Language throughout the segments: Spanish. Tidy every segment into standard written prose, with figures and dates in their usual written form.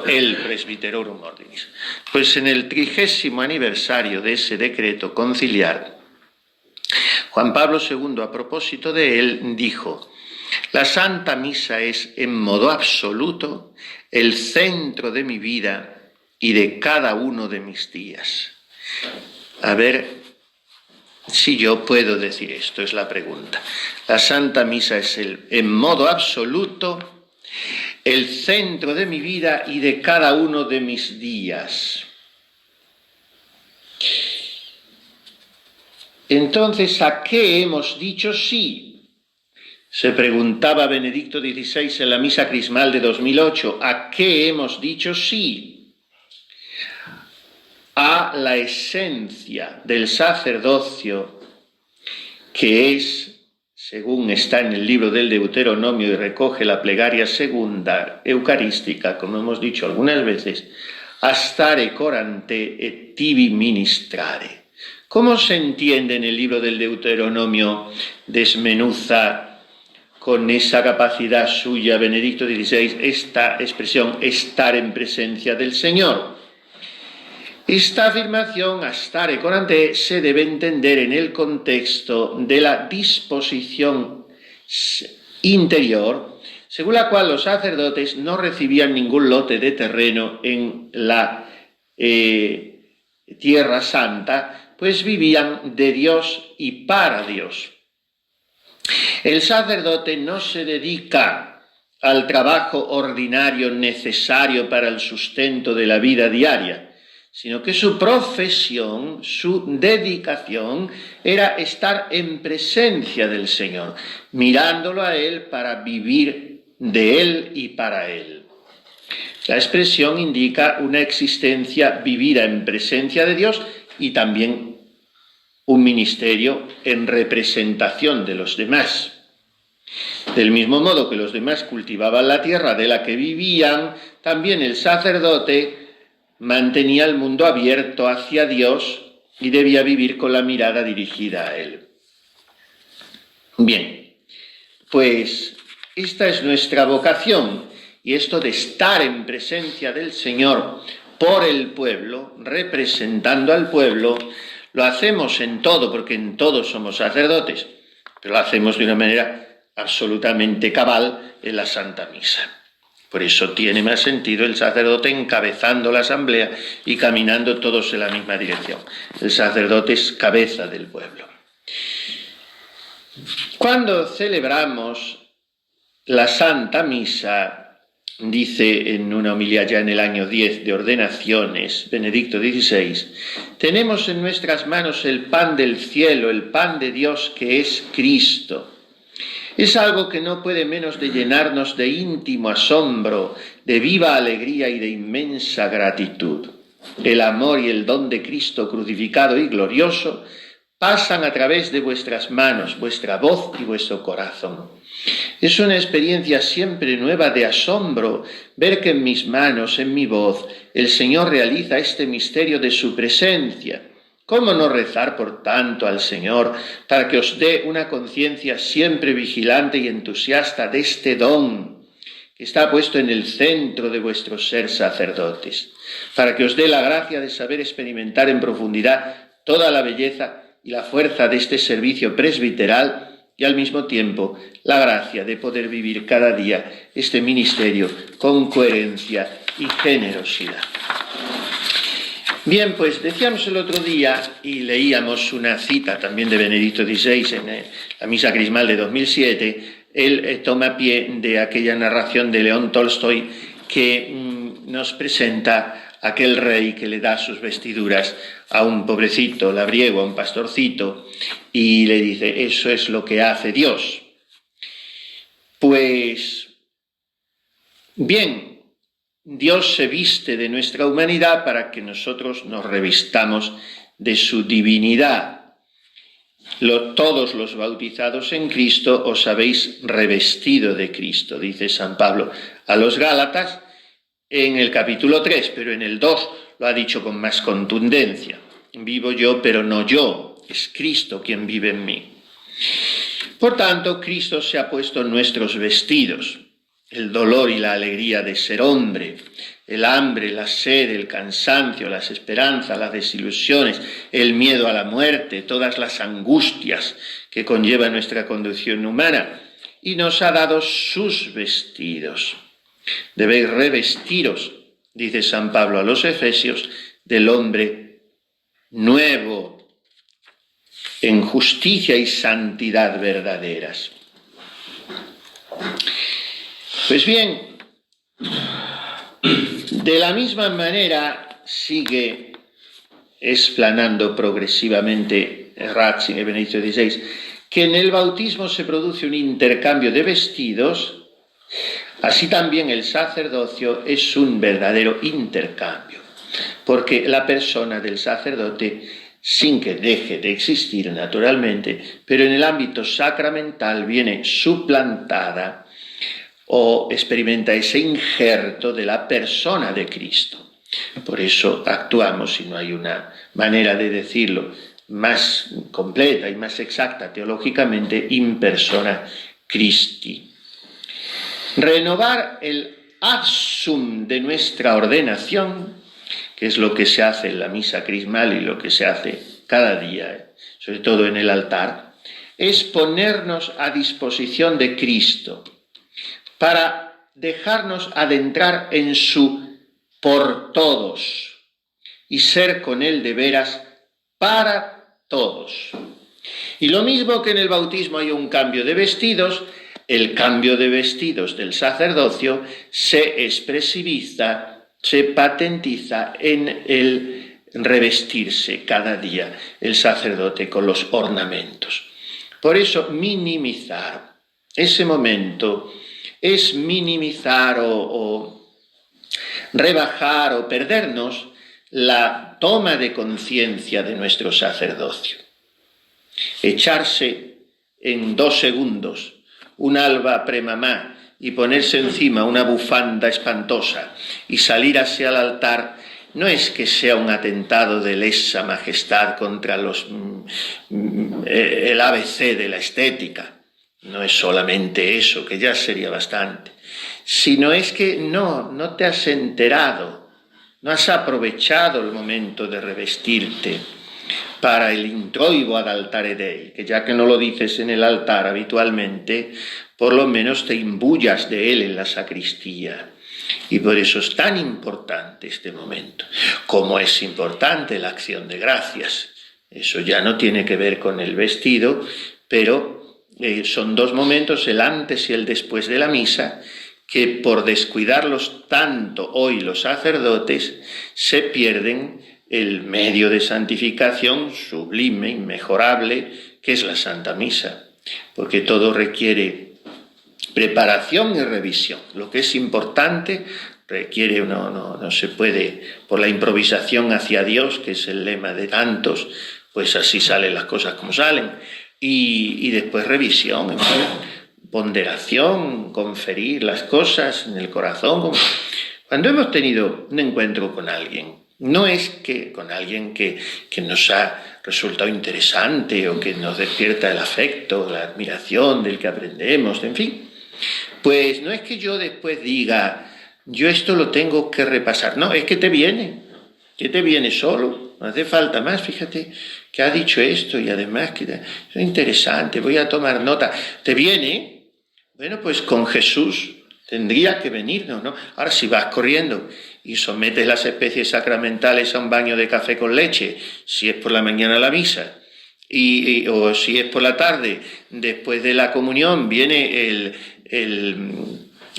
el Presbyterorum Ordinis. Pues en el 30º aniversario de ese decreto conciliar, Juan Pablo II, a propósito de él, dijo: la Santa Misa es en modo absoluto el centro de mi vida y de cada uno de mis días. A ver si yo puedo decir esto, es la pregunta. La Santa Misa es en modo absoluto el centro de mi vida y de cada uno de mis días. Entonces, ¿a qué hemos dicho sí? Se preguntaba Benedicto XVI en la misa crismal de 2008. ¿A qué hemos dicho sí? A la esencia del sacerdocio, que es, según está en el libro del Deuteronomio y recoge la plegaria segunda eucarística, como hemos dicho algunas veces, astare corante et tibi ministrare. ¿Cómo se entiende en el libro del Deuteronomio? Desmenuza con esa capacidad suya Benedicto XVI esta expresión, estar en presencia del Señor. Esta afirmación, astare corante, se debe entender en el contexto de la disposición interior, según la cual los sacerdotes no recibían ningún lote de terreno en la Tierra Santa, pues vivían de Dios y para Dios. El sacerdote no se dedica al trabajo ordinario necesario para el sustento de la vida diaria, sino que su profesión, su dedicación, era estar en presencia del Señor, mirándolo a Él para vivir de Él y para Él. La expresión indica una existencia vivida en presencia de Dios y también un ministerio en representación de los demás. Del mismo modo que los demás cultivaban la tierra de la que vivían, también el sacerdote mantenía el mundo abierto hacia Dios y debía vivir con la mirada dirigida a Él. Bien, pues esta es nuestra vocación, y esto de estar en presencia del Señor por el pueblo, representando al pueblo, lo hacemos en todo, porque en todo somos sacerdotes, pero lo hacemos de una manera absolutamente cabal en la Santa Misa. Por eso tiene más sentido el sacerdote encabezando la asamblea y caminando todos en la misma dirección. El sacerdote es cabeza del pueblo. Cuando celebramos la Santa Misa, dice en una homilía ya en el año 10 de ordenaciones, Benedicto XVI, tenemos en nuestras manos el pan del cielo, el pan de Dios que es Cristo. Es algo que no puede menos de llenarnos de íntimo asombro, de viva alegría y de inmensa gratitud. El amor y el don de Cristo crucificado y glorioso pasan a través de vuestras manos, vuestra voz y vuestro corazón. Es una experiencia siempre nueva de asombro ver que en mis manos, en mi voz, el Señor realiza este misterio de su presencia. ¿Cómo no rezar, por tanto, al Señor para que os dé una conciencia siempre vigilante y entusiasta de este don que está puesto en el centro de vuestro ser sacerdotes? Para que os dé la gracia de saber experimentar en profundidad toda la belleza y la fuerza de este servicio presbiteral y al mismo tiempo la gracia de poder vivir cada día este ministerio con coherencia y generosidad. Bien, pues decíamos el otro día y leíamos una cita también de Benedicto XVI en la misa crismal de 2007, él toma pie de aquella narración de León Tolstoy que nos presenta aquel rey que le da sus vestiduras a un pobrecito labriego, a un pastorcito, y le dice, eso es lo que hace Dios. Pues, bien, Dios se viste de nuestra humanidad para que nosotros nos revistamos de su divinidad. Todos los bautizados en Cristo os habéis revestido de Cristo, dice San Pablo a los Gálatas en el capítulo 3, pero en el 2 lo ha dicho con más contundencia. Vivo yo, pero no yo, es Cristo quien vive en mí. Por tanto, Cristo se ha puesto en nuestros vestidos. El dolor y la alegría de ser hombre, el hambre, la sed, el cansancio, las esperanzas, las desilusiones, el miedo a la muerte, todas las angustias que conlleva nuestra condición humana, y nos ha dado sus vestidos. Debéis revestiros, dice San Pablo a los Efesios, del hombre nuevo, en justicia y santidad verdaderas. Pues bien, de la misma manera sigue explanando progresivamente Ratzinger, Benedicto XVI, que en el bautismo se produce un intercambio de vestidos, así también el sacerdocio es un verdadero intercambio, porque la persona del sacerdote, sin que deje de existir naturalmente, pero en el ámbito sacramental viene suplantada o experimenta ese injerto de la persona de Cristo. Por eso actuamos, y no hay una manera de decirlo más completa y más exacta teológicamente, in persona Christi. Renovar el asum de nuestra ordenación, que es lo que se hace en la misa crismal y lo que se hace cada día, sobre todo en el altar, es ponernos a disposición de Cristo para dejarnos adentrar en su por todos y ser con él de veras para todos. Y lo mismo que en el bautismo hay un cambio de vestidos, el cambio de vestidos del sacerdocio se expresiviza, se patentiza en el revestirse cada día el sacerdote con los ornamentos. Por eso minimizar ese momento es minimizar o rebajar o perdernos la toma de conciencia de nuestro sacerdocio. Echarse en 2 segundos un alba premamá y ponerse encima una bufanda espantosa y salir hacia el altar no es que sea un atentado de lesa majestad contra el ABC de la estética. No es solamente eso, que ya sería bastante, sino es que no te has enterado, no has aprovechado el momento de revestirte para el introibo ad altare Dei, que ya que no lo dices en el altar habitualmente, por lo menos te imbuyas de él en la sacristía. Y por eso es tan importante este momento, como es importante la acción de gracias. Eso ya no tiene que ver con el vestido, pero son 2 momentos, el antes y el después de la misa, que por descuidarlos tanto hoy los sacerdotes, se pierden el medio de santificación sublime, inmejorable, que es la Santa Misa, porque todo requiere preparación y revisión. Lo que es importante requiere, no se puede, por la improvisación hacia Dios, que es el lema de tantos, pues así salen las cosas como salen, y después revisión, ponderación, conferir las cosas en el corazón. Cuando hemos tenido un encuentro con alguien, no es que con alguien que nos ha resultado interesante o que nos despierta el afecto, la admiración del que aprendemos, en fin, pues no es que yo después diga, yo esto lo tengo que repasar. No, es que te viene solo, no hace falta más, fíjate que ha dicho esto y además que es interesante, voy a tomar nota. ¿Te viene? Bueno, pues con Jesús tendría que venirnos, ¿no? Ahora, si vas corriendo y sometes las especies sacramentales a un baño de café con leche, si es por la mañana la misa, o si es por la tarde, después de la comunión, viene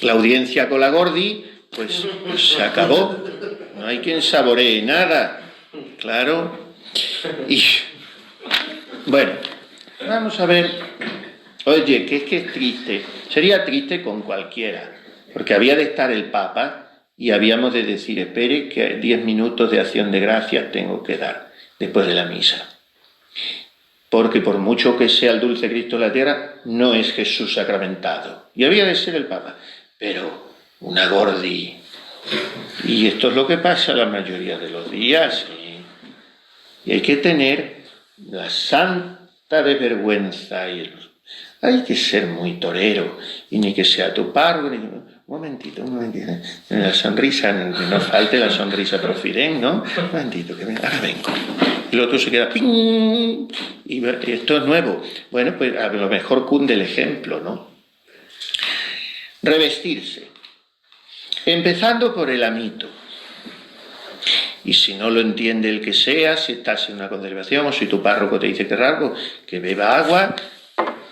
la audiencia con la Gordi, pues se acabó. No hay quien saboree nada, claro. Y bueno, vamos a ver. Oye, que es triste. Sería triste con cualquiera, porque había de estar el Papa y habíamos de decir, espere, que 10 minutos de acción de gracias tengo que dar después de la misa. Porque por mucho que sea el dulce Cristo en la tierra, no es Jesús sacramentado. Y había de ser el Papa. Pero una Gordi. Y esto es lo que pasa la mayoría de los días. Y hay que tener la santa desvergüenza. Hay que ser muy torero. Y ni que sea tu párroco, un momentito. La sonrisa, que no falte la sonrisa profiden, ¿no? Un momentito, que ahora vengo. Y el otro se queda, ¡ping! Y esto es nuevo. Bueno, pues a lo mejor cunde el ejemplo, ¿no? Revestirse. Empezando por el amito. Y si no lo entiende el que sea, si estás en una conservación o si tu párroco te dice que es raro, que beba agua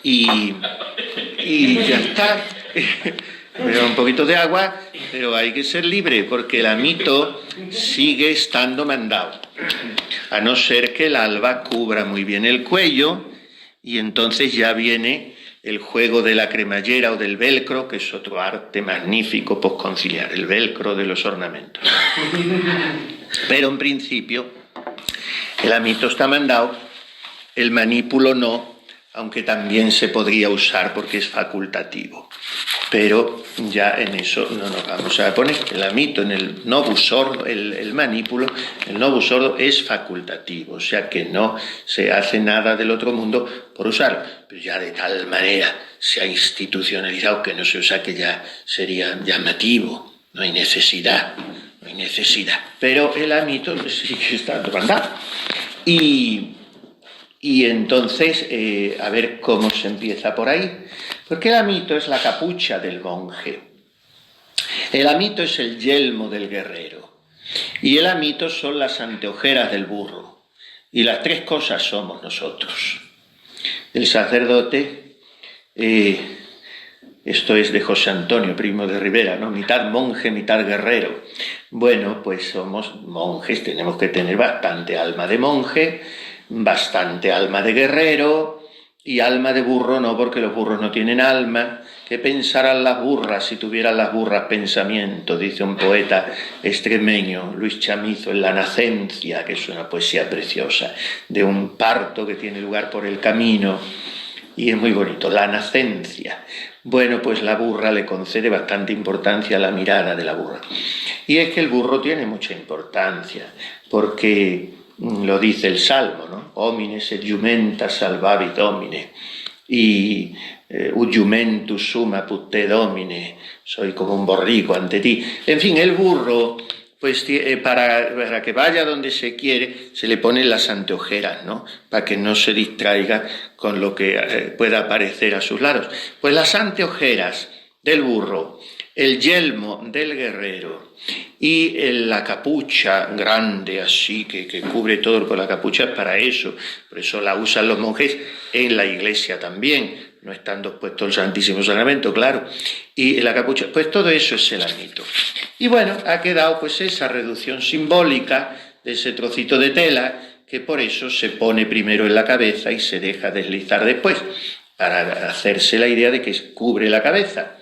y ya está. Beba un poquito de agua, pero hay que ser libre porque el amito sigue estando mandado. A no ser que el alba cubra muy bien el cuello y entonces ya viene el juego de la cremallera o del velcro, que es otro arte magnífico por conciliar, el velcro de los ornamentos. Pero en principio el amito está mandado, el manípulo no, aunque también se podría usar porque es facultativo. Pero ya en eso no nos vamos a poner. El amito en el novus sordo, el manípulo, el novus sordo es facultativo, o sea que no se hace nada del otro mundo por usarlo. Pero ya de tal manera se ha institucionalizado que no se usa, que ya sería llamativo, no hay necesidad. Pero el amito sí que está mandado. Y entonces, a ver cómo se empieza por ahí. Porque el amito es la capucha del monje. El amito es el yelmo del guerrero. Y el amito son las anteojeras del burro. Y las tres cosas somos nosotros. El sacerdote, esto es de José Antonio Primo de Rivera, ¿no? Mitad monje, mitad guerrero. Bueno, pues somos monjes, tenemos que tener bastante alma de monje, bastante alma de guerrero y alma de burro no, porque los burros no tienen alma. ¿Qué pensarán las burras si tuvieran las burras pensamiento? Dice un poeta extremeño, Luis Chamizo, en La Nacencia, que es una poesía preciosa, de un parto que tiene lugar por el camino, y es muy bonito, La Nacencia. Bueno, pues la burra le concede bastante importancia a la mirada de la burra. Y es que el burro tiene mucha importancia, porque lo dice el Salmo, ¿no? Homines et jumenta salvavit homine, y ut jumentus summa putte domine, soy como un borrico ante ti. En fin, el burro, pues para que vaya donde se quiere, se le ponen las anteojeras, ¿no? Para que no se distraiga con lo que pueda aparecer a sus lados. Pues las anteojeras del burro, el yelmo del guerrero y la capucha grande así que cubre todo con la capucha es para eso. Por eso la usan los monjes en la iglesia también, no estando puesto el Santísimo Sacramento, claro. Y la capucha, pues todo eso es el amito. Y bueno, ha quedado pues esa reducción simbólica de ese trocito de tela que por eso se pone primero en la cabeza y se deja deslizar después, para hacerse la idea de que cubre la cabeza.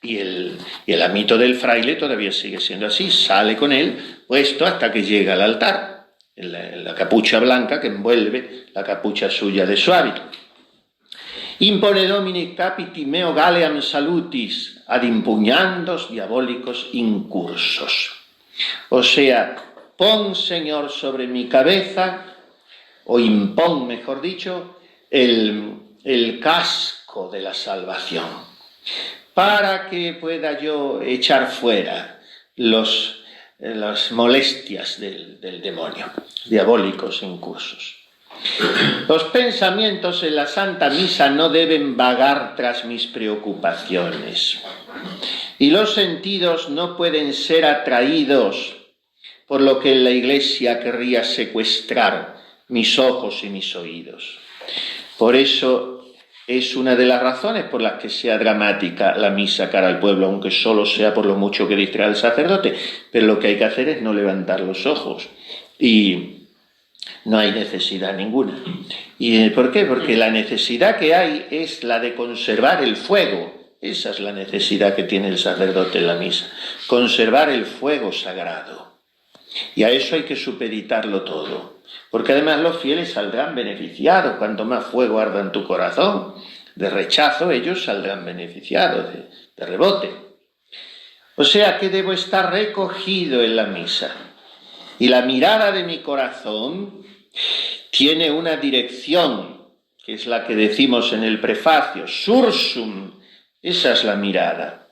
Y el amito del fraile todavía sigue siendo así, sale con él puesto hasta que llega al altar, en la capucha blanca que envuelve la capucha suya de su hábito. Impone Domini capiti meo galeam salutis ad impugnandos diabólicos incursos. O sea, pon, Señor, sobre mi cabeza, o impón, mejor dicho, el casco de la salvación, para que pueda yo echar fuera las molestias del demonio, diabólicos incursos. Los pensamientos en la Santa Misa no deben vagar tras mis preocupaciones, y los sentidos no pueden ser atraídos por lo que en la Iglesia querría secuestrar mis ojos y mis oídos. Por eso es una de las razones por las que sea dramática la misa cara al pueblo, aunque solo sea por lo mucho que distrae al sacerdote. Pero lo que hay que hacer es no levantar los ojos. Y no hay necesidad ninguna. ¿Y por qué? Porque la necesidad que hay es la de conservar el fuego. Esa es la necesidad que tiene el sacerdote en la misa. Conservar el fuego sagrado. Y a eso hay que supeditarlo todo. Porque además los fieles saldrán beneficiados. Cuanto más fuego arda en tu corazón de rechazo, ellos saldrán beneficiados de rebote. O sea que debo estar recogido en la misa. Y la mirada de mi corazón tiene una dirección, que es la que decimos en el prefacio, sursum, esa es la mirada.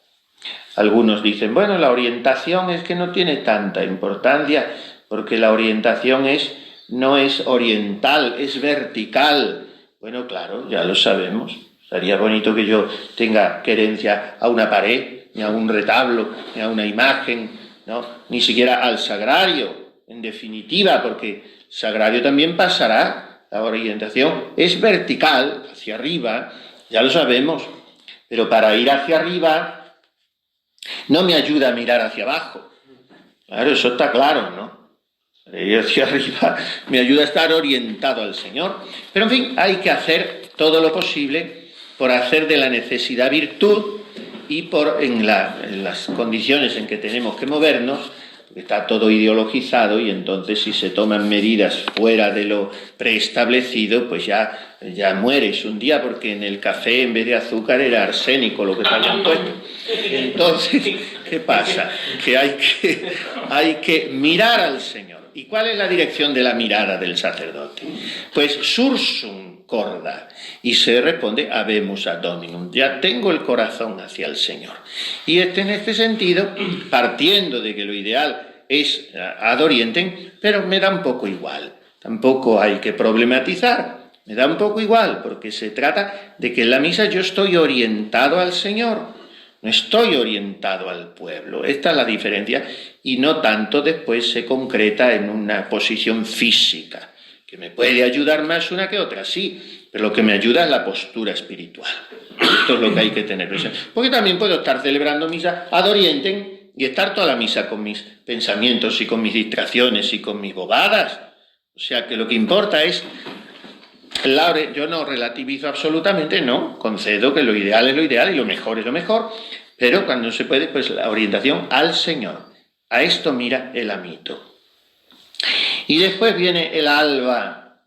Algunos dicen, bueno, la orientación es que no tiene tanta importancia, porque la orientación no es oriental, es vertical. Bueno, claro, ya lo sabemos. Sería bonito que yo tenga querencia a una pared, ni a un retablo, ni a una imagen, ¿no? Ni siquiera al sagrario, en definitiva, porque el sagrario también pasará. La orientación es vertical, hacia arriba, ya lo sabemos, pero para ir hacia arriba no me ayuda a mirar hacia abajo. Claro, eso está claro, ¿no? Ir hacia arriba me ayuda a estar orientado al Señor. Pero, en fin, hay que hacer todo lo posible por hacer de la necesidad virtud y en las condiciones en que tenemos que movernos, está todo ideologizado y entonces si se toman medidas fuera de lo preestablecido, pues ya mueres un día porque en el café en vez de azúcar era arsénico lo que te habían puesto. Entonces, ¿qué pasa? Que hay que mirar al Señor. ¿Y cuál es la dirección de la mirada del sacerdote? Pues sursum corda, y se responde habemus ad Dominum. Ya tengo el corazón hacia el Señor. Y en este sentido, partiendo de que lo ideal es ad orientem, pero me da un poco igual. Tampoco hay que problematizar. Me da un poco igual, porque se trata de que en la misa yo estoy orientado al Señor. No estoy orientado al pueblo. Esta es la diferencia y no tanto después se concreta en una posición física, que me puede ayudar más una que otra, sí, pero lo que me ayuda es la postura espiritual. Esto es lo que hay que tener presente. Porque también puedo estar celebrando misa ad orientem y estar toda la misa con mis pensamientos y con mis distracciones y con mis bobadas. O sea que lo que importa es... Yo no relativizo absolutamente, no, concedo que lo ideal es lo ideal y lo mejor es lo mejor, pero cuando se puede, pues la orientación al Señor. A esto mira el amito. Y después viene el alba.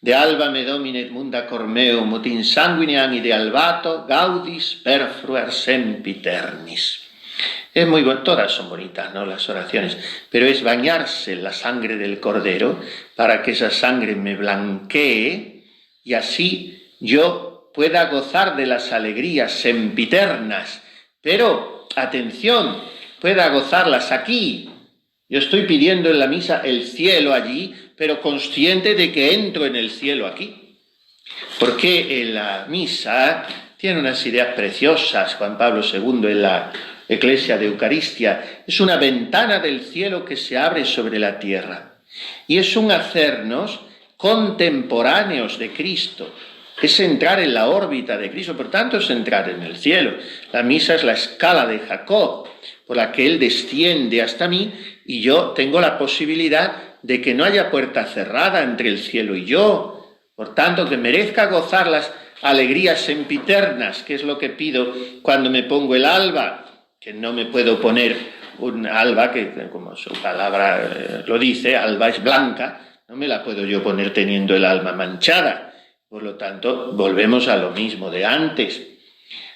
De alba me dominet munda cormeum, ut in sanguineam ide albato gaudis perfruer sempiternis. Es muy bueno, todas son bonitas, ¿no? Las oraciones, pero es bañarse en la sangre del Cordero para que esa sangre me blanquee y así yo pueda gozar de las alegrías sempiternas, pero, atención, pueda gozarlas aquí. Yo estoy pidiendo en la misa el cielo allí, pero consciente de que entro en el cielo aquí. Porque en la misa tiene unas ideas preciosas, Juan Pablo II en la Eclesia de Eucaristia, es una ventana del cielo que se abre sobre la tierra. Y es un hacernos contemporáneos de Cristo, es entrar en la órbita de Cristo, por tanto es entrar en el cielo. La misa es la escala de Jacob, por la que Él desciende hasta mí y yo tengo la posibilidad de que no haya puerta cerrada entre el cielo y yo. Por tanto, que merezca gozar las alegrías sempiternas, que es lo que pido cuando me pongo el alba, que no me puedo poner un alba, que como su palabra lo dice, alba es blanca, no me la puedo yo poner teniendo el alma manchada. Por lo tanto, volvemos a lo mismo de antes.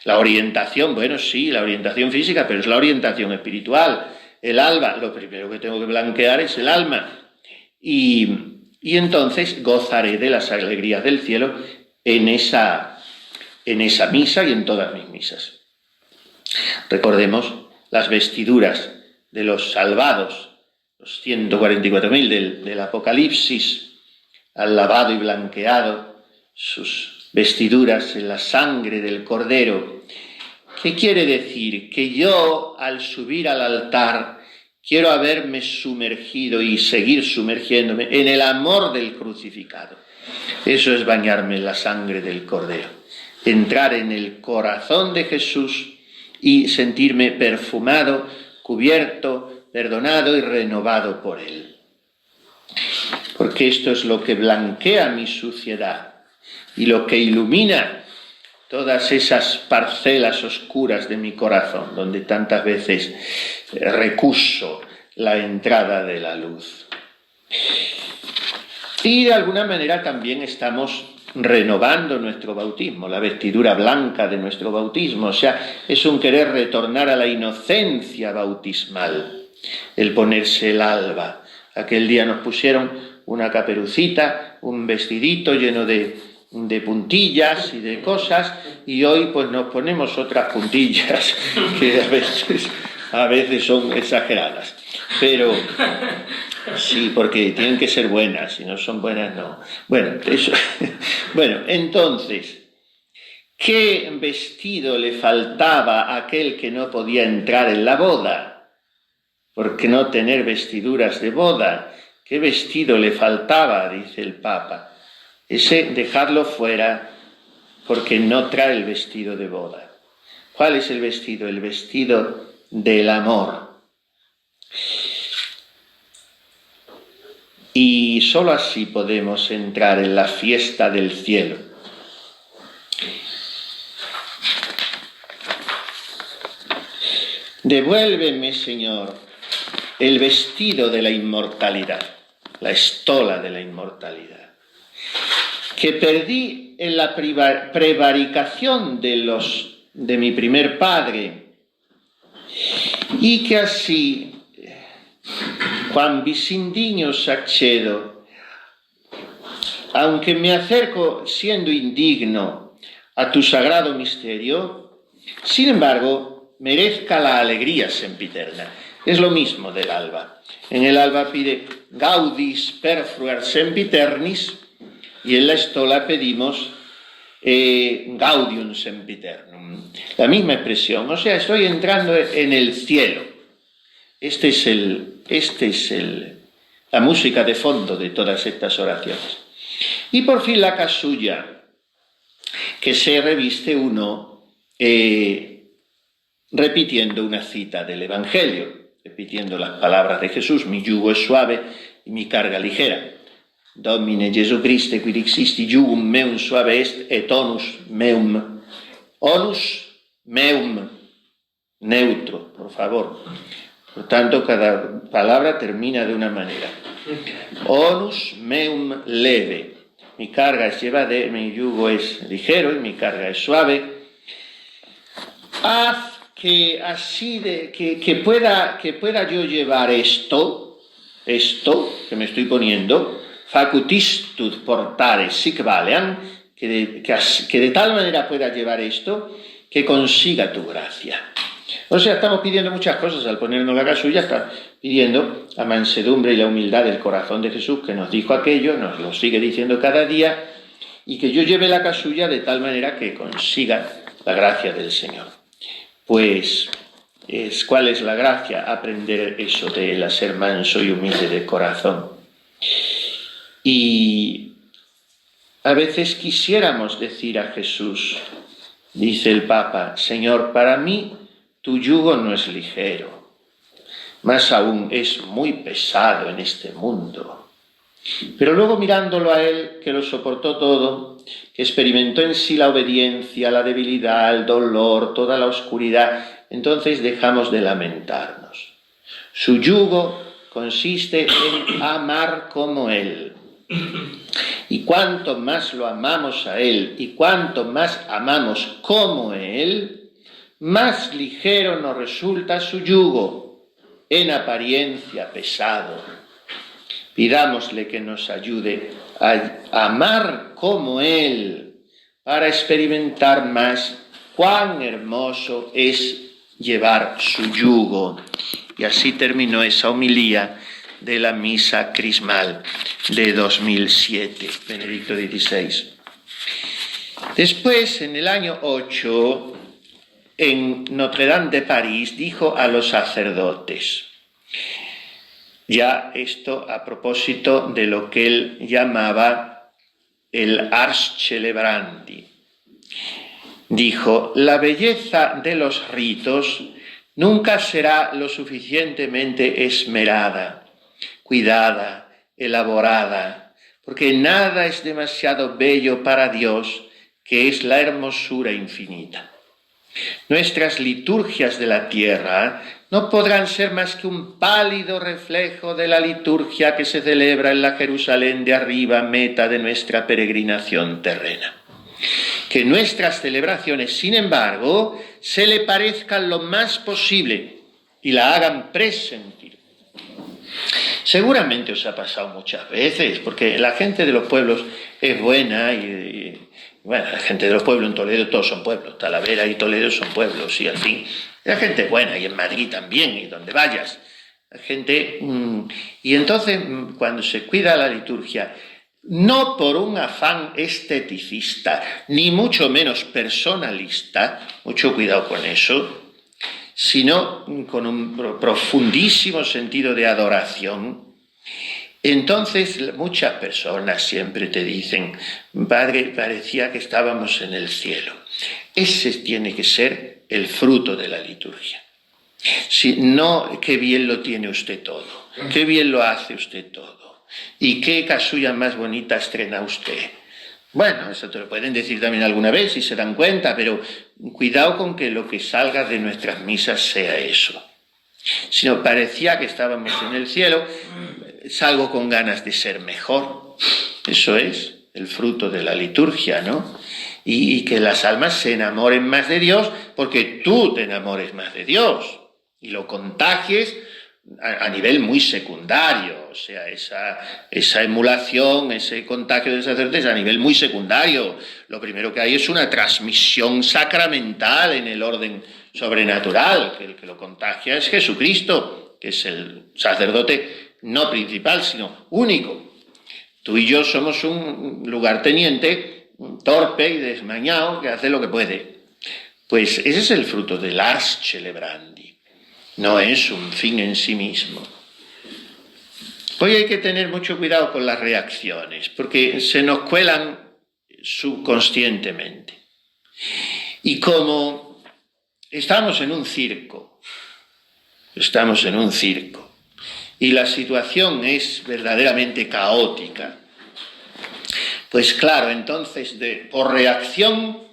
La orientación, bueno, sí, la orientación física, pero es la orientación espiritual. El alba, lo primero que tengo que blanquear es el alma. Y entonces gozaré de las alegrías del cielo en esa misa y en todas mis misas. Recordemos las vestiduras de los salvados, los 144.000 del Apocalipsis, al lavado y blanqueado sus vestiduras en la sangre del Cordero. ¿Qué quiere decir? Que yo, al subir al altar, quiero haberme sumergido y seguir sumergiéndome en el amor del crucificado. Eso es bañarme en la sangre del Cordero. Entrar en el corazón de Jesús y sentirme perfumado, cubierto, perdonado y renovado por Él. Porque esto es lo que blanquea mi suciedad y lo que ilumina todas esas parcelas oscuras de mi corazón, donde tantas veces recuso la entrada de la luz. Y de alguna manera también estamos renovando nuestro bautismo, la vestidura blanca de nuestro bautismo, o sea, es un querer retornar a la inocencia bautismal, el ponerse el alba. Aquel día nos pusieron una caperucita, un vestidito lleno de de puntillas y de cosas, y hoy pues nos ponemos otras puntillas que a veces son exageradas. Pero sí, porque tienen que ser buenas, si no son buenas no. Bueno, eso. Bueno, entonces, ¿qué vestido le faltaba a aquel que no podía entrar en la boda? ¿Por qué no tener vestiduras de boda? ¿Qué vestido le faltaba? Dice el Papa. Ese dejarlo fuera porque no trae el vestido de boda. ¿Cuál es el vestido? El vestido del amor. Y sólo así podemos entrar en la fiesta del cielo. Devuélveme, Señor, el vestido de la inmortalidad, la estola de la inmortalidad, que perdí en la prevaricación de mi primer padre, y que así, Juan Visindiños accedo, aunque me acerco siendo indigno a tu sagrado misterio, sin embargo, merezca la alegría sempiterna. Es lo mismo del alba. En el alba pide gaudis perfluer sempiternis y en la estola pedimos gaudium sempiternum. La misma expresión, o sea, estoy entrando en el cielo. Esta es la música de fondo de todas estas oraciones. Y por fin la casulla, que se reviste uno repitiendo una cita del Evangelio, repitiendo las palabras de Jesús: mi yugo es suave y mi carga ligera. Domine Jesu Christe, quid existi jugum meum suave est, et onus meum neutro, por favor. Por tanto, cada palabra termina de una manera. Onus meum leve. Mi carga es llevadera, mi yugo es ligero y mi carga es suave. Haz que así que pueda yo llevar esto que me estoy poniendo, facutistud portare sic valeam, que de tal manera pueda llevar esto que consiga tu gracia. O sea, estamos pidiendo muchas cosas al ponernos la casulla, está pidiendo la mansedumbre y la humildad del corazón de Jesús, que nos dijo aquello, nos lo sigue diciendo cada día, y que yo lleve la casulla de tal manera que consiga la gracia del Señor. Pues, ¿cuál es la gracia? Aprender eso de él, a ser manso y humilde de corazón. Y a veces quisiéramos decir a Jesús, dice el Papa: Señor, para mí tu yugo no es ligero, más aún es muy pesado en este mundo. Pero luego, mirándolo a él, que lo soportó todo, que experimentó en sí la obediencia, la debilidad, el dolor, toda la oscuridad, entonces dejamos de lamentarnos. Su yugo consiste en amar como él. Y cuanto más lo amamos a él y cuanto más amamos como él, más ligero nos resulta su yugo, en apariencia pesado. Pidámosle que nos ayude a amar como él, para experimentar más cuán hermoso es llevar su yugo. Y así terminó esa homilía de la misa crismal de 2007, Benedicto XVI. Después, en el año 8, en Notre-Dame de París, dijo a los sacerdotes, ya esto a propósito de lo que él llamaba el ars celebrandi, dijo: la belleza de los ritos nunca será lo suficientemente esmerada, cuidada, elaborada, porque nada es demasiado bello para Dios, que es la hermosura infinita. Nuestras liturgias de la tierra no podrán ser más que un pálido reflejo de la liturgia que se celebra en la Jerusalén de arriba, meta de nuestra peregrinación terrena. Que nuestras celebraciones, sin embargo, se le parezcan lo más posible y la hagan presentir. Seguramente os ha pasado muchas veces, porque la gente de los pueblos es buena y Bueno, la gente de los pueblos en Toledo todos son pueblos, Talavera y Toledo son pueblos, y al fin, la gente buena, y en Madrid también, y donde vayas, la gente... y entonces, cuando se cuida la liturgia, no por un afán esteticista, ni mucho menos personalista, mucho cuidado con eso, sino con un profundísimo sentido de adoración. Entonces muchas personas siempre te dicen, Padre, parecía que estábamos en el cielo. Ese tiene que ser el fruto de la liturgia. Si no, qué bien lo tiene usted todo, qué bien lo hace usted todo, y qué casulla más bonita estrena usted. Bueno, eso te lo pueden decir también alguna vez si se dan cuenta, pero cuidado con que lo que salga de nuestras misas sea eso. Si no, parecía que estábamos en el cielo, salgo con ganas de ser mejor. Eso es el fruto de la liturgia, ¿no? Y que las almas se enamoren más de Dios porque tú te enamores más de Dios y lo contagies a nivel muy secundario, o sea, esa emulación, ese contagio del sacerdote es a nivel muy secundario. Lo primero que hay es una transmisión sacramental en el orden sobrenatural, que el que lo contagia es Jesucristo, que es el sacerdote no principal, sino único. Tú y yo somos un lugarteniente torpe y desmañado que hace lo que puede. Pues ese es el fruto del ars celebrandi. No es un fin en sí mismo. Hoy hay que tener mucho cuidado con las reacciones, porque se nos cuelan subconscientemente. Y como estamos en un circo, y la situación es verdaderamente caótica, pues claro, entonces por reacción...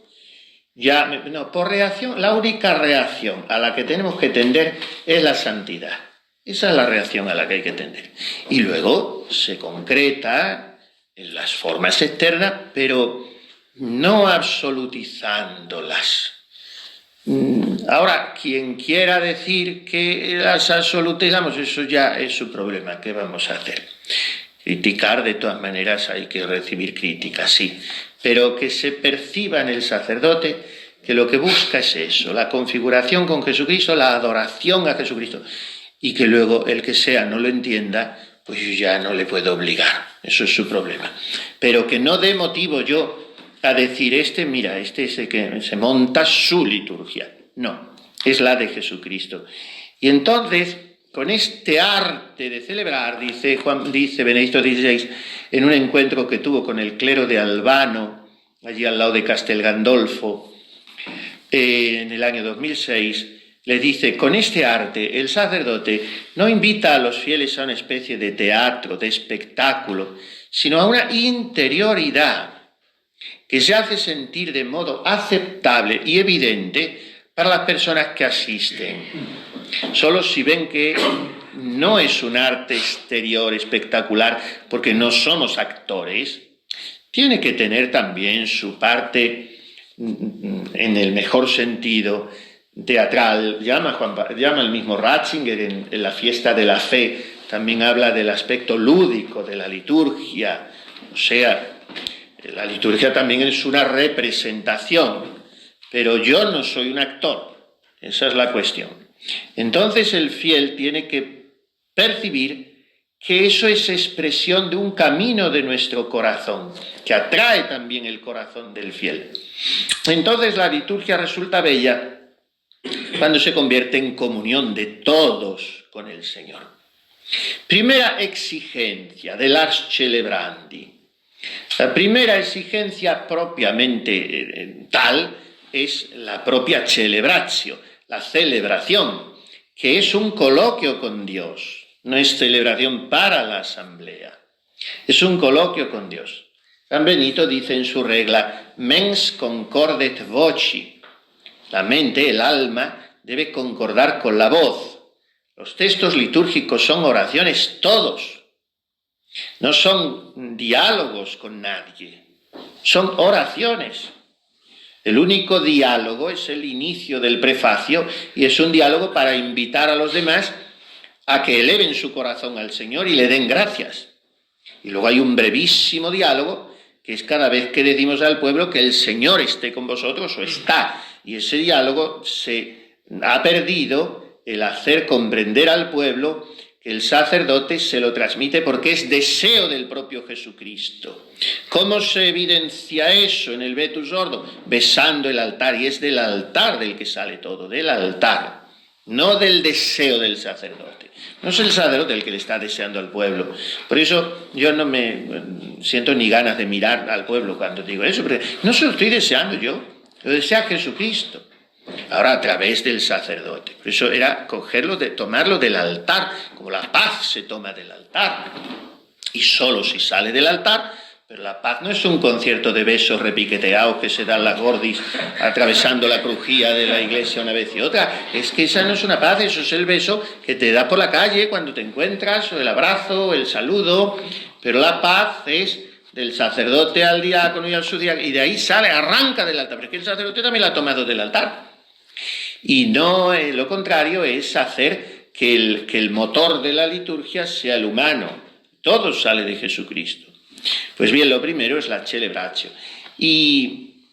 la única reacción a la que tenemos que tender es la santidad. Esa es la reacción a la que hay que tender. Y luego se concreta en las formas externas, pero no absolutizándolas. Ahora, quien quiera decir que las absolutizamos, eso ya es su problema. ¿Qué vamos a hacer? Criticar, de todas maneras, hay que recibir críticas, sí, pero que se perciba en el sacerdote que lo que busca es eso, la configuración con Jesucristo, la adoración a Jesucristo, y que luego el que sea no lo entienda, pues yo ya no le puedo obligar, eso es su problema. Pero que no dé motivo yo a decir, mira, este es el que se monta su liturgia. No, es la de Jesucristo. Y entonces... con este arte de celebrar, dice Benedicto XVI, en un encuentro que tuvo con el clero de Albano, allí al lado de Castel Gandolfo, en el año 2006, le dice, con este arte el sacerdote no invita a los fieles a una especie de teatro, de espectáculo, sino a una interioridad que se hace sentir de modo aceptable y evidente para las personas que asisten. Solo si ven que no es un arte exterior espectacular, porque no somos actores, tiene que tener también su parte, en el mejor sentido, teatral. Llama el mismo Ratzinger en la fiesta de la fe, también habla del aspecto lúdico de la liturgia. O sea, la liturgia también es una representación, pero yo no soy un actor, esa es la cuestión. Entonces el fiel tiene que percibir que eso es expresión de un camino de nuestro corazón, que atrae también el corazón del fiel. Entonces la liturgia resulta bella cuando se convierte en comunión de todos con el Señor. Primera exigencia del ars celebrandi. La primera exigencia propiamente tal es la propia celebratio, la celebración, que es un coloquio con Dios, no es celebración para la asamblea, es un coloquio con Dios. San Benito dice en su regla, mens concordet voci, la mente, el alma, debe concordar con la voz. Los textos litúrgicos son oraciones todos, no son diálogos con nadie, son oraciones. El único diálogo es el inicio del prefacio y es un diálogo para invitar a los demás a que eleven su corazón al Señor y le den gracias. Y luego hay un brevísimo diálogo que es cada vez que decimos al pueblo que el Señor esté con vosotros o está. Y ese diálogo se ha perdido el hacer comprender al pueblo que el sacerdote se lo transmite porque es deseo del propio Jesucristo. ¿Cómo se evidencia eso en el Vetus Ordo? Besando el altar, y es del altar del que sale todo, del altar, no del deseo del sacerdote. No es el sacerdote el que le está deseando al pueblo. Por eso yo no me siento ni ganas de mirar al pueblo cuando digo eso, porque no se lo estoy deseando yo, lo desea Jesucristo. Ahora a través del sacerdote. Por eso era tomarlo del altar, como la paz se toma del altar. Y solo si sale del altar, pero la paz no es un concierto de besos repiqueteados que se dan las gordis atravesando la crujía de la iglesia una vez y otra. Es que esa no es una paz, eso es el beso que te da por la calle cuando te encuentras, o el abrazo, o el saludo. Pero la paz es del sacerdote al diácono y al subdiácono, y de ahí sale, arranca del altar. Pero es que el sacerdote también la ha tomado del altar. Y no, lo contrario es hacer que el motor de la liturgia sea el humano. Todo sale de Jesucristo. Pues bien, lo primero es la celebratio. Y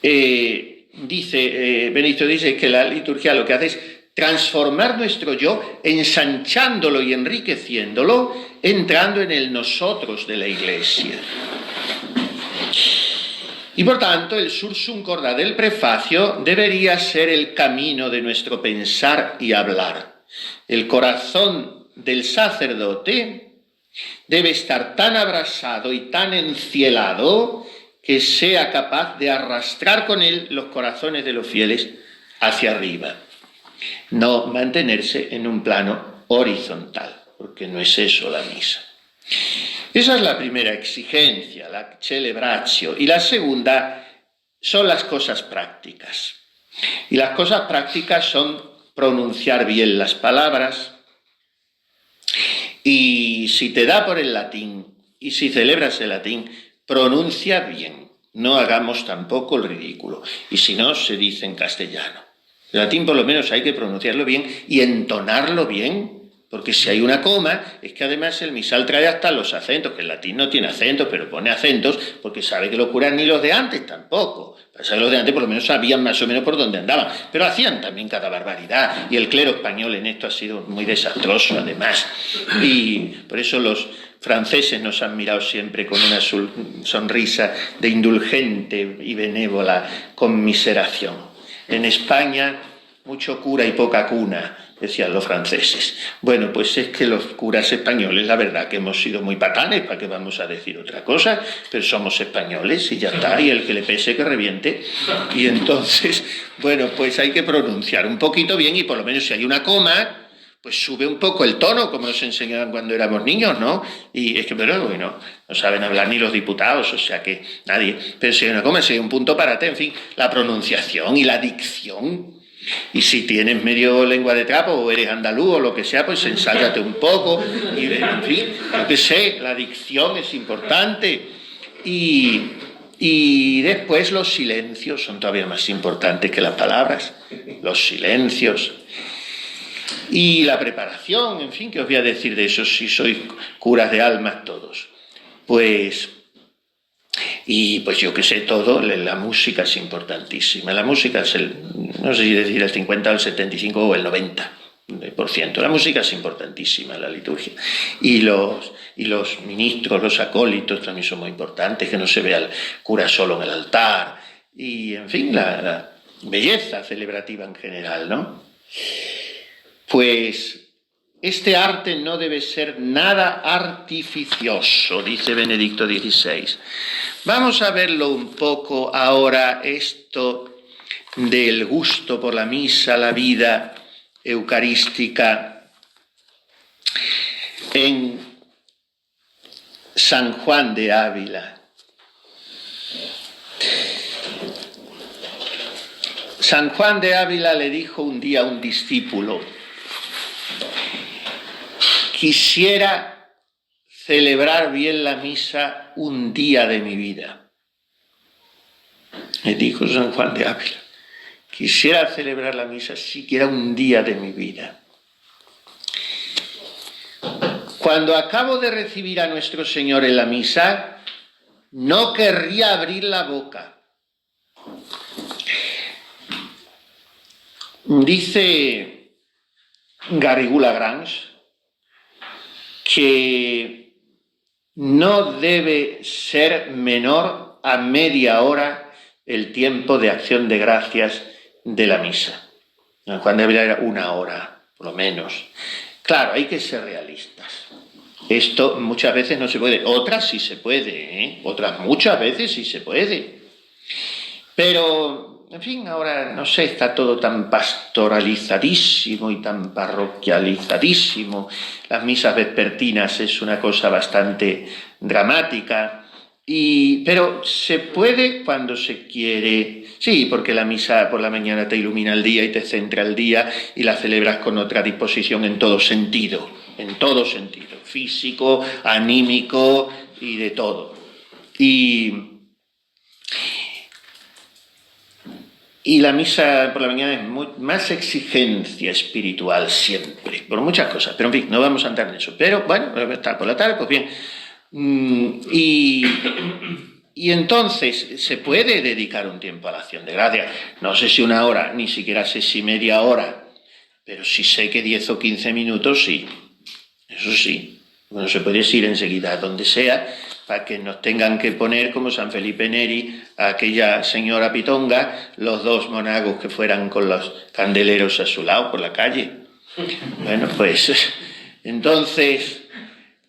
Benedicto dice que la liturgia lo que hace es transformar nuestro yo, ensanchándolo y enriqueciéndolo, entrando en el nosotros de la Iglesia. Y por tanto, el sursum corda del prefacio debería ser el camino de nuestro pensar y hablar. El corazón del sacerdote debe estar tan abrasado y tan encielado que sea capaz de arrastrar con él los corazones de los fieles hacia arriba. No mantenerse en un plano horizontal, porque no es eso la misa. Esa es la primera exigencia, la celebratio. Y la segunda son las cosas prácticas. Y las cosas prácticas son pronunciar bien las palabras. Y si te da por el latín, y si celebras el latín, pronuncia bien. No hagamos tampoco el ridículo. Y si no, se dice en castellano. El latín por lo menos hay que pronunciarlo bien y entonarlo bien. Porque si hay una coma, es que además el misal trae hasta los acentos, que el latín no tiene acentos, pero pone acentos, porque sabe que los curas ni los de antes tampoco. Pasa que los de antes por lo menos sabían más o menos por dónde andaban, pero hacían también cada barbaridad, y el clero español en esto ha sido muy desastroso además. Y por eso los franceses nos han mirado siempre con una sonrisa de indulgente y benévola conmiseración. En España, mucho cura y poca cuna, decían los franceses. Bueno, pues es que los curas españoles, la verdad que hemos sido muy patanes, ¿para qué vamos a decir otra cosa? Pero somos españoles y ya está, y el que le pese que reviente. Y entonces, bueno, pues hay que pronunciar un poquito bien, y por lo menos si hay una coma, pues sube un poco el tono, como nos enseñaban cuando éramos niños, ¿no? Y es que, pero bueno, no saben hablar ni los diputados, o sea que nadie. Pero si hay una coma, si hay un punto parate, en fin, la pronunciación y la dicción. Y si tienes medio lengua de trapo o eres andaluz o lo que sea, pues ensálgate un poco. Y, en fin, yo qué sé, la dicción es importante. Y después los silencios son todavía más importantes que las palabras. Los silencios. Y la preparación, en fin, ¿qué os voy a decir de eso si sois curas de almas todos? Pues yo que sé todo, la música es importantísima. La música es no sé si decir el 50 o el 75 o el 90%. La música es importantísima en la liturgia. Y los ministros, los acólitos también son muy importantes, que no se vea el cura solo en el altar. Y, en fin, la belleza celebrativa en general, ¿no? Pues este arte no debe ser nada artificioso, dice Benedicto XVI. Vamos a verlo un poco ahora, esto del gusto por la misa, la vida eucarística, en San Juan de Ávila. San Juan de Ávila le dijo un día a un discípulo: quisiera celebrar bien la misa un día de mi vida. Le dijo San Juan de Ávila: quisiera celebrar la misa siquiera un día de mi vida. Cuando acabo de recibir a nuestro Señor en la misa, no querría abrir la boca. Dice Garrigou-Lagrange que no debe ser menor a media hora el tiempo de acción de gracias de la misa. Juan de Ávila era 1 hora, por lo menos. Claro, hay que ser realistas. Esto muchas veces no se puede, otras sí se puede, ¿eh? Otras muchas veces sí se puede. Pero, en fin, ahora, no sé, está todo tan pastoralizadísimo y tan parroquializadísimo. Las misas vespertinas es una cosa bastante dramática. Pero se puede cuando se quiere. Sí, porque la misa por la mañana te ilumina el día y te centra el día y la celebras con otra disposición en todo sentido, físico, anímico y de todo. Y la misa por la mañana es más exigencia espiritual siempre, por muchas cosas, pero en fin, no vamos a entrar en eso. Pero bueno, está por la tarde, pues bien. Y entonces se puede dedicar un tiempo a la acción de gracias. No sé si 1 hora, ni siquiera sé si media hora, pero sí sé que 10 o 15 minutos sí. Eso sí. Bueno, se puede ir enseguida a donde sea para que nos tengan que poner como San Felipe Neri, a aquella señora pitonga, los 2 monagos que fueran con los candeleros a su lado por la calle. Bueno, pues entonces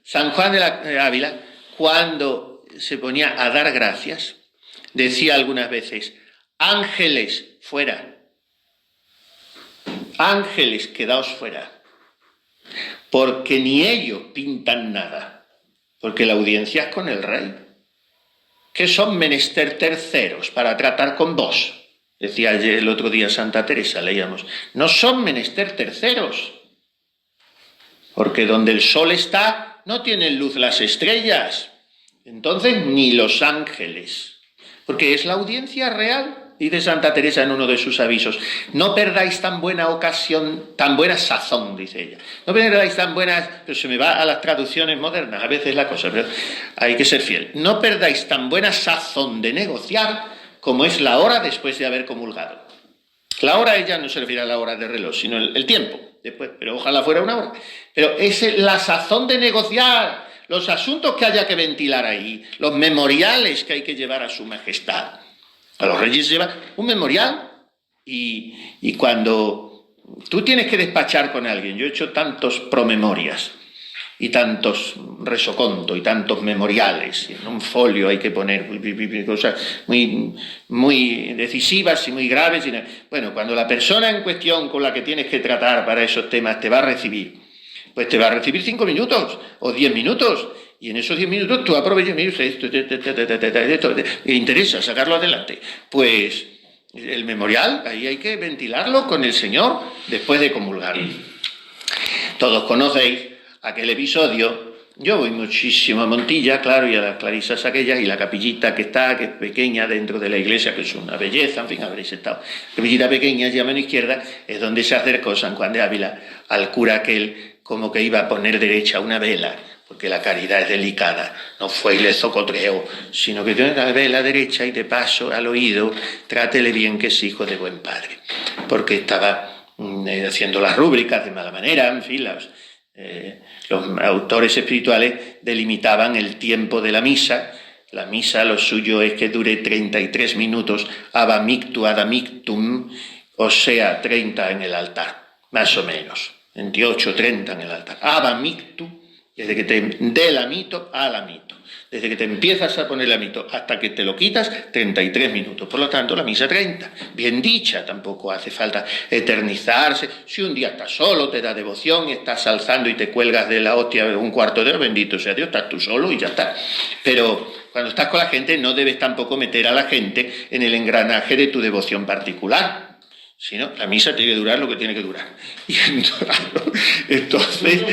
San Juan de Ávila, cuando se ponía a dar gracias, decía algunas veces: ángeles, fuera. Ángeles, quedaos fuera. Porque ni ellos pintan nada. Porque la audiencia es con el rey. ¿Qué son menester terceros para tratar con vos? Decía el otro día Santa Teresa, leíamos. No son menester terceros. Porque donde el sol está, no tienen luz las estrellas. Entonces, ni los ángeles. Porque es la audiencia real. Dice Santa Teresa en uno de sus avisos: no perdáis tan buena ocasión, tan buena sazón, dice ella. No perdáis tan buenas, pero se me va a las traducciones modernas, a veces la cosa, pero hay que ser fiel. No perdáis tan buena sazón de negociar como es la hora después de haber comulgado. La hora ella no se refiere a la hora de reloj, sino el tiempo después, pero ojalá fuera 1 hora. Pero es la sazón de negociar los asuntos que haya que ventilar ahí, los memoriales que hay que llevar a su majestad. A los reyes lleva un memorial y cuando tú tienes que despachar con alguien, yo he hecho tantos promemorias y tantos resoconto y tantos memoriales, y en un folio hay que poner cosas muy, muy decisivas y muy graves. Bueno, cuando la persona en cuestión con la que tienes que tratar para esos temas te va a recibir, pues te va a recibir 5 minutos o 10 minutos. Y en esos 10 minutos tú aprovechas y dices: esto, me interesa sacarlo adelante. Pues el memorial, ahí hay que ventilarlo con el Señor después de comulgar. Todos conocéis aquel episodio. Yo voy muchísimo a Montilla, claro, y a las clarisas aquellas, y la capillita que está, que es pequeña dentro de la iglesia, que es una belleza, en fin, habréis estado. Capillita pequeña, allí a mano izquierda, es donde se acercó San Juan de Ávila al cura aquel, como que iba a poner derecha una vela, porque la caridad es delicada, no fue y le zocotreó, sino que tiene la vela derecha y de paso al oído, trátele bien que es hijo de buen padre, porque estaba haciendo las rúbricas de mala manera, en fin, los autores espirituales delimitaban el tiempo de la misa. La misa, lo suyo es que dure 33 minutos, abamictu adamictum, o sea, 30 en el altar, más o menos, 28, 30 en el altar. Abamictu, desde que te dé el amito al amito. Desde que te empiezas a poner el amito hasta que te lo quitas, 33 minutos. Por lo tanto, la misa 30. Bien dicha, tampoco hace falta eternizarse. Si un día estás solo, te da devoción, estás alzando y te cuelgas de la hostia 1/4 de hora, bendito sea Dios, estás tú solo y ya está. Pero cuando estás con la gente, no debes tampoco meter a la gente en el engranaje de tu devoción particular. Si no, la misa tiene que durar lo que tiene que durar. Y entonces,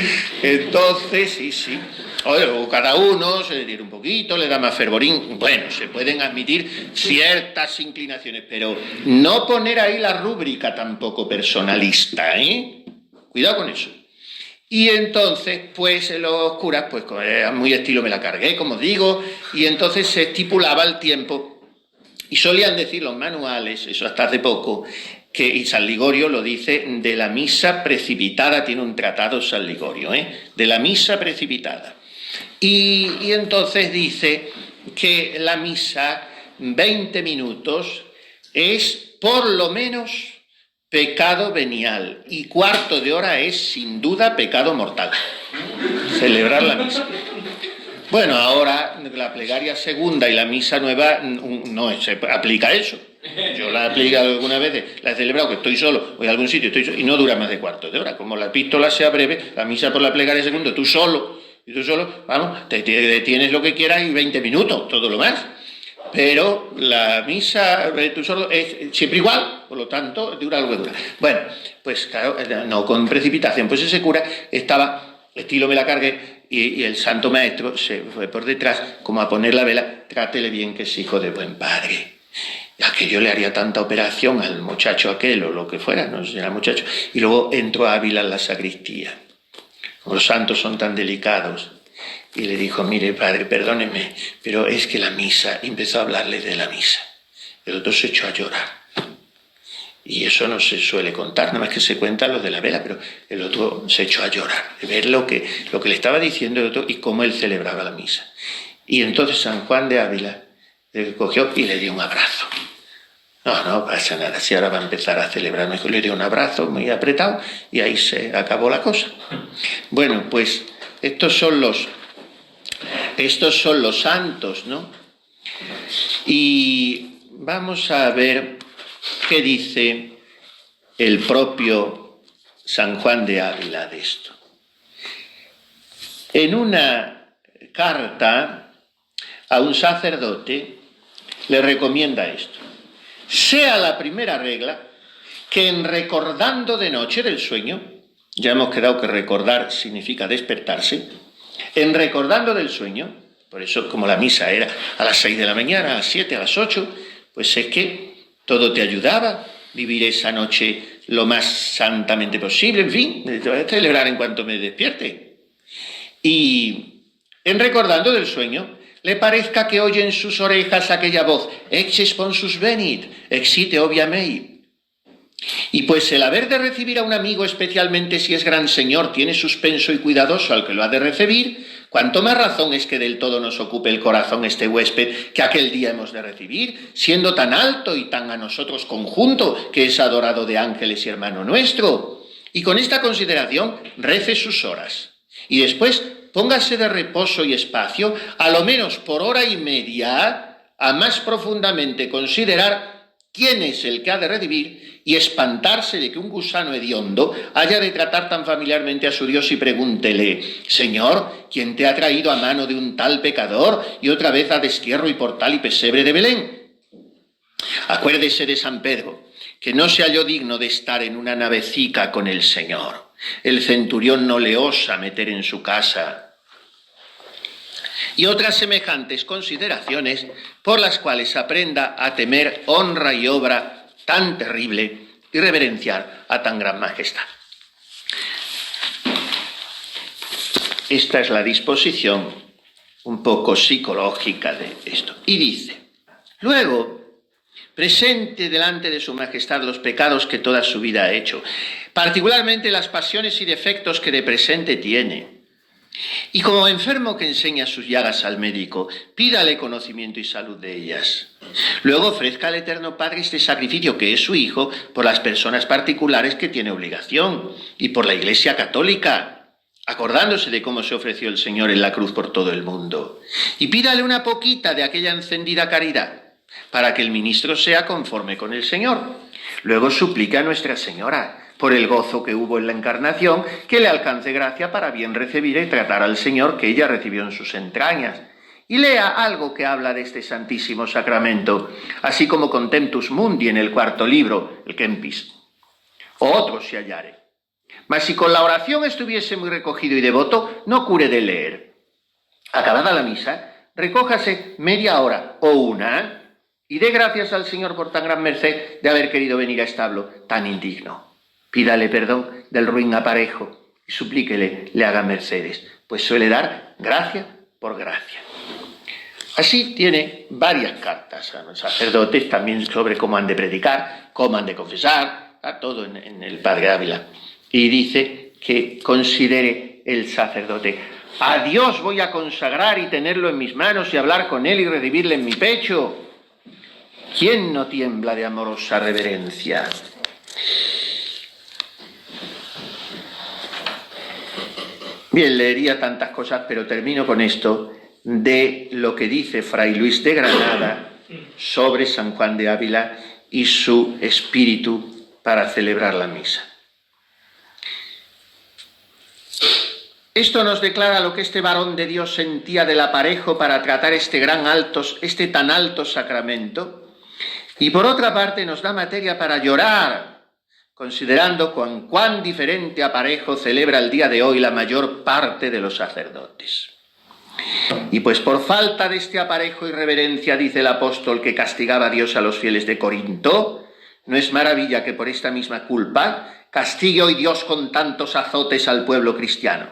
sí. O cada uno se le tira un poquito, le da más fervorín. Bueno, se pueden admitir ciertas inclinaciones, pero no poner ahí la rúbrica tampoco personalista, ¿eh? Cuidado con eso. Y entonces, pues los curas, pues muy estilo me la cargué, como digo, y entonces se estipulaba el tiempo. Y solían decir los manuales, eso hasta hace poco, y San Ligorio lo dice, de la misa precipitada, tiene un tratado San Ligorio, de la misa precipitada. Y entonces dice que la misa, 20 minutos, es por lo menos pecado venial, y cuarto de hora es sin duda pecado mortal. Celebrar la misa. Bueno, ahora la plegaria segunda y la misa nueva no se aplica eso. Yo la he aplicado algunas veces, la he celebrado que estoy solo, voy a algún sitio estoy solo, y no dura más de cuarto de hora. Como la epístola sea breve, la misa por la plegaria segunda, tú solo, vamos, te detienes lo que quieras y 20 minutos, todo lo más. Pero la misa, tú solo, es siempre igual, por lo tanto, dura lo que dura. Bueno, pues claro, no con precipitación, pues ese cura estaba, estilo me la cargué, y el santo maestro se fue por detrás, como a poner la vela, trátele bien que es hijo de buen padre. Ya que yo le haría tanta operación al muchacho aquel, o lo que fuera, no sé si era muchacho, y luego entró Ávila en la sacristía. Como los santos son tan delicados, y le dijo, mire padre, perdóneme, pero es que la misa, y empezó a hablarle de la misa. El otro se echó a llorar. Y eso no se suele contar, nada más que se cuenta lo de la vela, pero el otro se echó a llorar, de ver lo que le estaba diciendo el otro y cómo él celebraba la misa. Y entonces San Juan de Ávila le cogió y le dio un abrazo. No pasa nada, si ahora va a empezar a celebrar, mejor le dio un abrazo muy apretado y ahí se acabó la cosa. Bueno, pues estos son los santos, ¿no? Y vamos a ver qué dice el propio San Juan de Ávila de esto. En una carta a un sacerdote le recomienda esto. Sea la primera regla que en recordando de noche del sueño, ya hemos quedado que recordar significa despertarse, en recordando del sueño, por eso como la misa era a las 6 de la mañana, a las 7, a las 8, pues es que todo te ayudaba, vivir esa noche lo más santamente posible, en fin, te voy a celebrar en cuanto me despierte. Y en recordando del sueño, le parezca que oye en sus orejas aquella voz, ex sponsus venit, exite obvia mei. Y pues el haber de recibir a un amigo, especialmente si es gran señor, tiene suspenso y cuidadoso al que lo ha de recibir, cuanto más razón es que del todo nos ocupe el corazón este huésped que aquel día hemos de recibir, siendo tan alto y tan a nosotros conjunto, que es adorado de ángeles y hermano nuestro. Y con esta consideración rece sus horas. Y después póngase de reposo y espacio, a lo menos por hora y media, a más profundamente considerar quién es el que ha de recibir y espantarse de que un gusano hediondo haya de tratar tan familiarmente a su Dios y pregúntele, Señor, ¿quién te ha traído a mano de un tal pecador y otra vez a destierro y portal y pesebre de Belén? Acuérdese de San Pedro, que no se halló digno de estar en una navecica con el Señor. El centurión no le osa meter en su casa. Y otras semejantes consideraciones por las cuales aprenda a temer honra y obra tan terrible y reverenciar a tan gran majestad. Esta es la disposición un poco psicológica de esto. Y dice, luego, presente delante de su majestad los pecados que toda su vida ha hecho, particularmente las pasiones y defectos que de presente tiene. Y como enfermo que enseña sus llagas al médico, pídale conocimiento y salud de ellas. Luego ofrezca al Eterno Padre este sacrificio que es su Hijo por las personas particulares que tiene obligación y por la Iglesia Católica, acordándose de cómo se ofreció el Señor en la cruz por todo el mundo. Y pídale una poquita de aquella encendida caridad para que el ministro sea conforme con el Señor. Luego suplica a Nuestra Señora, por el gozo que hubo en la encarnación, que le alcance gracia para bien recibir y tratar al Señor que ella recibió en sus entrañas. Y lea algo que habla de este santísimo sacramento, así como Contemptus Mundi en el 4º libro, el Kempis, o otro si hallare. Mas si con la oración estuviese muy recogido y devoto, no cure de leer. Acabada la misa, recójase media hora o una, y dé gracias al Señor por tan gran merced de haber querido venir a establo tan indigno. Pídale perdón del ruin aparejo y suplíquele, le haga mercedes, pues suele dar gracia por gracia. Así tiene varias cartas a los sacerdotes, también sobre cómo han de predicar, cómo han de confesar, está todo en el Padre Ávila. Y dice que considere el sacerdote: a Dios voy a consagrar y tenerlo en mis manos y hablar con él y recibirle en mi pecho. ¿Quién no tiembla de amorosa reverencia? Bien, leería tantas cosas, pero termino con esto de lo que dice Fray Luis de Granada sobre San Juan de Ávila y su espíritu para celebrar la misa. Esto nos declara lo que este varón de Dios sentía del aparejo para tratar este tan alto sacramento, y por otra parte nos da materia para llorar, considerando con cuán diferente aparejo celebra el día de hoy la mayor parte de los sacerdotes. Y pues por falta de este aparejo y reverencia, dice el apóstol, que castigaba a Dios a los fieles de Corinto, no es maravilla que por esta misma culpa castigue hoy Dios con tantos azotes al pueblo cristiano.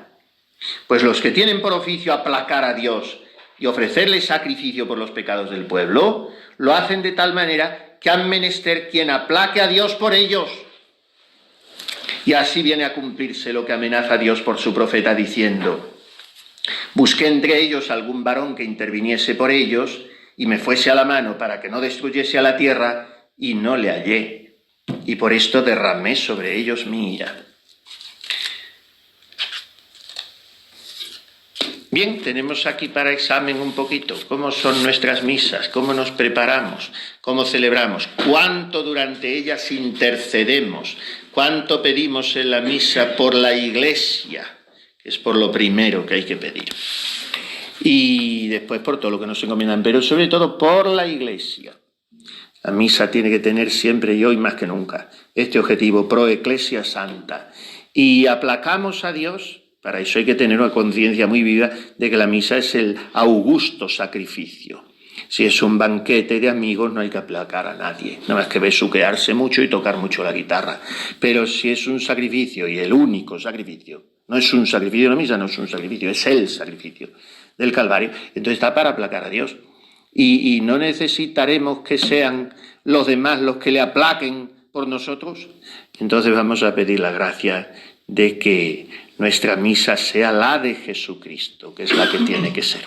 Pues los que tienen por oficio aplacar a Dios y ofrecerle sacrificio por los pecados del pueblo, lo hacen de tal manera que han menester quien aplaque a Dios por ellos. Y así viene a cumplirse lo que amenaza Dios por su profeta diciendo: busqué entre ellos algún varón que interviniese por ellos y me fuese a la mano para que no destruyese a la tierra, y no le hallé, y por esto derramé sobre ellos mi ira. Bien, tenemos aquí para examen un poquito cómo son nuestras misas, cómo nos preparamos, cómo celebramos, cuánto durante ellas intercedemos, cuánto pedimos en la misa por la Iglesia, que es por lo primero que hay que pedir, y después por todo lo que nos encomiendan, pero sobre todo por la Iglesia. La misa tiene que tener siempre y hoy más que nunca este objetivo: pro ecclesia santa, y aplacamos a Dios. Para eso hay que tener una conciencia muy viva de que la misa es el augusto sacrificio. Si es un banquete de amigos, no hay que aplacar a nadie, nada más que besuquearse mucho y tocar mucho la guitarra. Pero si es un sacrificio, y el único sacrificio, no es un sacrificio, la misa no es un sacrificio, es el sacrificio del Calvario, entonces está para aplacar a Dios. Y no necesitaremos que sean los demás los que le aplaquen por nosotros. Entonces vamos a pedir la gracia de que nuestra misa sea la de Jesucristo, que es la que tiene que ser.